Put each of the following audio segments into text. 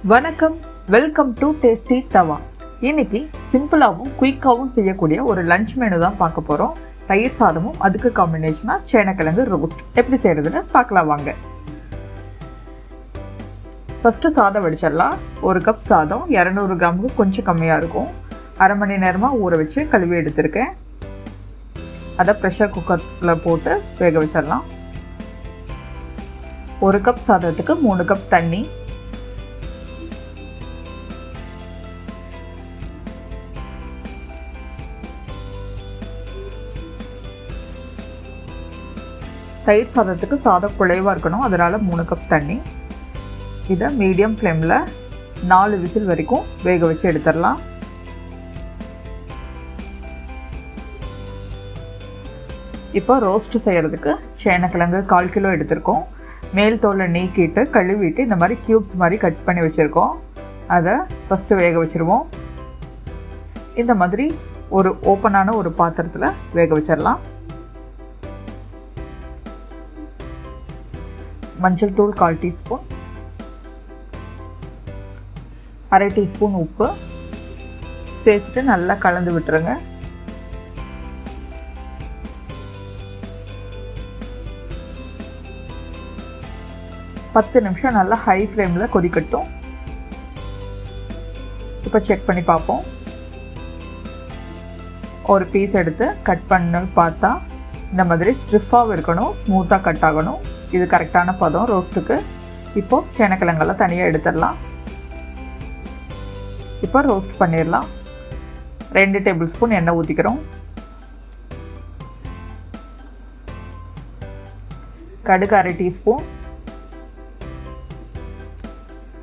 வணக்கம், welcome to TastyTawa. இன்னைக்கு சிம்பிளாகவும் குயிக்காகவும் செய்யக்கூடிய ஒரு லஞ்ச் மெனு தான் பார்க்க போகிறோம். தயிர் சாதமும் அதுக்கு காம்பினேஷனாக சேனக்கிழங்கு ரோஸ்ட் எப்படி செய்கிறதுன்னு பார்க்கலாம் வாங்க. ஃபஸ்ட்டு சாதம் வடிச்சிடலாம். ஒரு கப் சாதம் 200 கிராமுக்கு கொஞ்சம் கம்மியாக இருக்கும். அரை மணி நேரமாக ஊற வச்சு கழுவி எடுத்திருக்கேன். அதை ப்ரெஷர் குக்கரில் போட்டு வேக வச்சிடலாம். ஒரு கப் சாதத்துக்கு 3 கப் தண்ணி. தயிர் சாதத்துக்கு சாதம் குழைவாக இருக்கணும், அதனால் 3 கப் தண்ணி. இதை மீடியம் ஃப்ளேமில் 4 விசில் வரைக்கும் வேக வச்சு எடுத்துடலாம். இப்போ ரோஸ்ட் செய்கிறதுக்கு சேனக்கிழங்கு 1/4 கிலோ எடுத்திருக்கோம். மேல் தோலை நீக்கிட்டு கழுவிட்டு இந்த மாதிரி க்யூப்ஸ் மாதிரி கட் பண்ணி வச்சுருக்கோம். அதை ஃபஸ்ட்டு வேக வச்சுருவோம். இந்த மாதிரி ஒரு ஓப்பனான ஒரு பாத்திரத்தில் வேக வச்சிடலாம். மஞ்சள் தூள் 1/4 டீஸ்பூன், அரை டீஸ்பூன் உப்பு சேர்த்துட்டு நல்லா கலந்து விட்டுருங்க. பத்து நிமிஷம் நல்லா ஹை ஃப்ளேமில் கொதிக்கட்டும். இப்போ செக் பண்ணி பார்ப்போம். ஒரு பீஸ் எடுத்து கட் பண்ணி பார்த்தா இந்த மாதிரி ஸ்ட்ரிஃபாகவும் இருக்கணும், ஸ்மூத்தாக கட் ஆகணும். இது கரெக்டான பதம் ரோஸ்ட்டுக்கு. இப்போது சேனக்கிழங்கெல்லாம் தனியாக எடுத்துடலாம். இப்போ ரோஸ்ட் பண்ணிடலாம். 2 டேபிள் ஸ்பூன் எண்ணெய் ஊற்றிக்கிறோம். கடுகு அரை டீஸ்பூன்.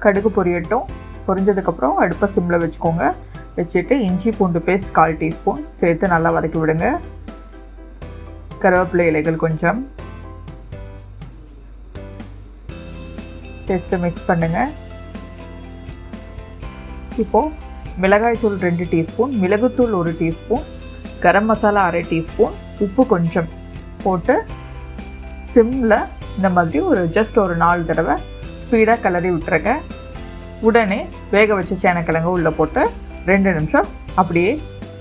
கடுகு பொரியட்டும். பொரிஞ்சதுக்கப்புறம் அடுப்பை சிம்மில் வச்சுக்கோங்க. வச்சுட்டு இஞ்சி பூண்டு பேஸ்ட் 1/4 டீஸ்பூன் சேர்த்து நல்லா வதக்கி விடுங்க. கருவேப்பிலை இலைகள் கொஞ்சம் சேர்த்து மிக்ஸ் பண்ணுங்க. இப்போது மிளகாய்த்தூள் 2 டீஸ்பூன், மிளகுத்தூள் 1 டீஸ்பூன், கரம் மசாலா அரை டீஸ்பூன், உப்பு கொஞ்சம் போட்டு சிம்மில் இந்த மாதிரி ஜஸ்ட் ஒரு 4 தடவை ஸ்பீடாக கிளறி விட்டுருங்க. உடனே வேக வச்ச சேனக்கிழங்கு உள்ளே போட்டு 2 நிமிஷம் அப்படியே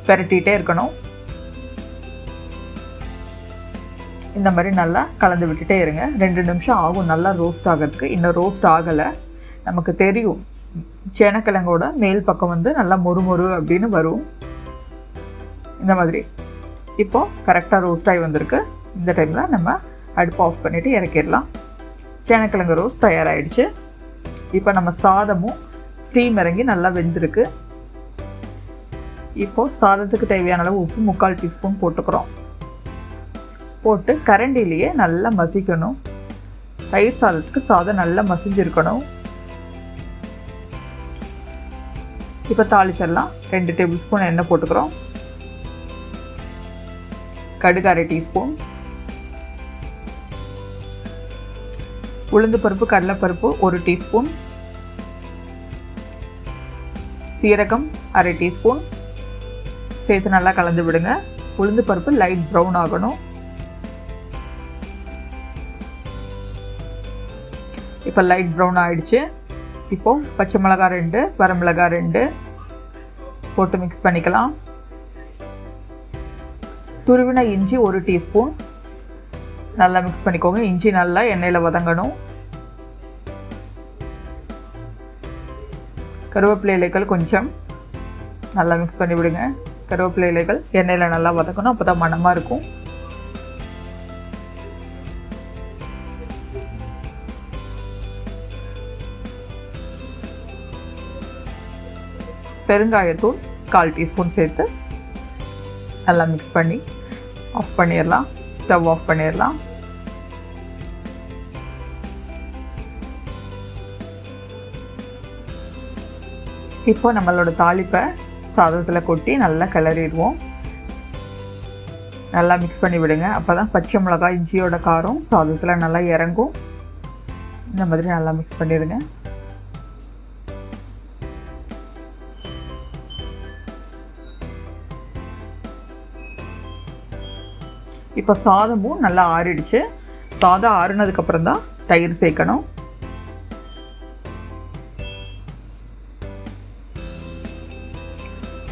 பெரட்டிகிட்டே இருக்கணும். இந்த மாதிரி நல்லா கலந்து விட்டுட்டே இருங்க. 2 நிமிஷம் ஆகும் நல்லா ரோஸ்ட் ஆகிறதுக்கு. இன்னும் ரோஸ்ட் ஆகலை. நமக்கு தெரியும் சேனக்கிழங்கோட மேல் பக்கம் நல்லா மொறு அப்படின்னு வரும். இந்த மாதிரி இப்போது கரெக்டாக ரோஸ்ட் ஆகி வந்திருக்கு. இந்த டைமில் நம்ம அடுப்பு ஆஃப் பண்ணிவிட்டு இறக்கிடலாம். சேனக்கிழங்கு ரோஸ்ட் தயாராகிடுச்சு. இப்போ நம்ம சாதமும் ஸ்டீம் இறங்கி நல்லா வெந்திருக்கு. இப்போது சாதத்துக்கு தேவையான அளவு உப்பு 3/4 டீஸ்பூன் போட்டுக்கிறோம். போட்டு கரண்டிலேயே நல்லா மசிக்கணும். தயிர் சாதத்துக்கு சாதம் நல்லா மசிஞ்சிருக்கணும். இப்போ தாளிச்சிடலாம். 2 டேபிள் ஸ்பூன் எண்ணெய் போட்டுக்கிறோம். கடுகு அரை டீஸ்பூன், உளுந்து பருப்பு கடலைப்பருப்பு 1 டீஸ்பூன், சீரகம் அரை டீஸ்பூன் சேர்த்து நல்லா கலந்து விடுங்க. உளுந்து பருப்பு லைட் ப்ரௌன் ஆகணும். இப்போ லைட் ப்ரௌன் ஆகிடுச்சு. இப்போது பச்சை மிளகாய் 2, வரமிளகாய் 2 போட்டு மிக்ஸ் பண்ணிக்கலாம். துருவின இஞ்சி 1 டீஸ்பூன் நல்லா மிக்ஸ் பண்ணிக்கோங்க. இஞ்சி நல்லா எண்ணெயில் வதங்கணும். கருவேப்பிலை இலைகள் கொஞ்சம் நல்லா மிக்ஸ் பண்ணி விடுங்க. கருவேப்பிலை இலைகள் எண்ணெயில் நல்லா வதக்கணும், அப்போ தான் மணமாக இருக்கும். பெருங்காயத்தூள் 1/4 டீஸ்பூன் சேர்த்து நல்லா மிக்ஸ் பண்ணி ஆஃப் பண்ணிடலாம். ஸ்டவ் ஆஃப் பண்ணிடலாம். இப்போ நம்மளோட தாளிப்பை சாதத்தில் கொட்டி நல்லா கிளறிடுவோம். நல்லா மிக்ஸ் பண்ணி விடுங்க. அப்போ தான் பச்சை மிளகாய் இஞ்சியோட காரம் சாதத்தில் நல்லா இறங்கும். இந்த மாதிரி நல்லா மிக்ஸ் பண்ணிடுங்க. இப்போ சாதமும் நல்லா ஆறிடுச்சு. சாதம் ஆறுனதுக்கப்புறம் தான் தயிர் சேர்க்கணும்.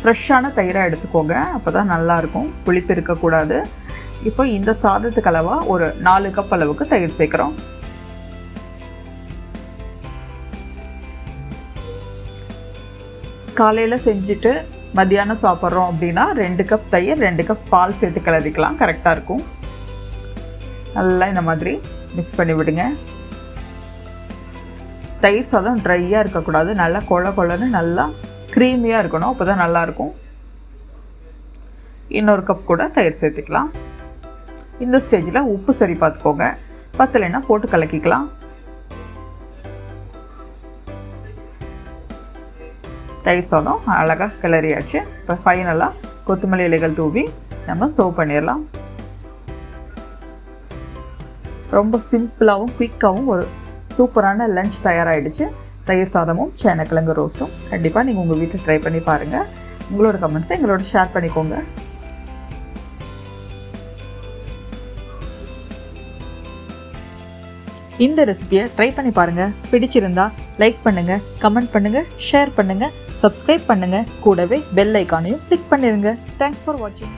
ஃப்ரெஷ்ஷான தயிராக எடுத்துக்கோங்க, அப்போ தான் நல்லாயிருக்கும், புளிப்பு இருக்கக்கூடாது. இப்போ இந்த சாதத்துக்கு அளவாக ஒரு 4 கப் அளவுக்கு தயிர் சேர்க்குறோம். காலையில் செஞ்சுட்டு மத்தியானம் சாப்பிட்றோம் அப்படின்னா 2 கப் தயிர் 2 கப் பால் சேர்த்து கிளறிக்கலாம், கரெக்டாக இருக்கும். நல்லா இந்த மாதிரி மிக்ஸ் பண்ணி விடுங்க. தயிர் சாதம் ட்ரையாக இருக்கக்கூடாது, நல்லா கொழ கொழன்னு நல்லா க்ரீமியாக இருக்கணும், அப்போ தான் நல்லாயிருக்கும். இன்னொரு கப் கூட தயிர் சேர்த்துக்கலாம். இந்த ஸ்டேஜில் உப்பு சரி பார்த்துக்கோங்க, பத்தலைன்னா போட்டு கலக்கிக்கலாம். தயிர் சாதம் அழகாக கிளறியாச்சு. இப்போ ஃபைனலாக கொத்தமல்லி இலைகள் தூவி நம்ம சர்வ் பண்ணிடலாம். ரொம்ப சிம்பிளாகவும் குயிக்காகவும் ஒரு சூப்பரான லஞ்ச் தயாராகிடுச்சு. தயிர் சாதமும் சேனக்கிழங்கு ரோஸ்ட்டும். கண்டிப்பாக நீங்கள் உங்கள் வீட்டில் ட்ரை பண்ணி பாருங்கள். உங்களோட கமெண்ட்ஸை எங்களோட ஷேர் பண்ணிக்கோங்க. இந்த ரெசிபியை ட்ரை பண்ணி பாருங்கள். பிடிச்சிருந்தா லைக் பண்ணுங்கள், கமெண்ட் பண்ணுங்கள், ஷேர் பண்ணுங்கள், சப்ஸ்கிரைப் பண்ணுங்கள், கூடவே பெல் ஐக்கானையும் கிளிக் பண்ணிடுங்க. தேங்க்ஸ் ஃபார் வாட்சிங்.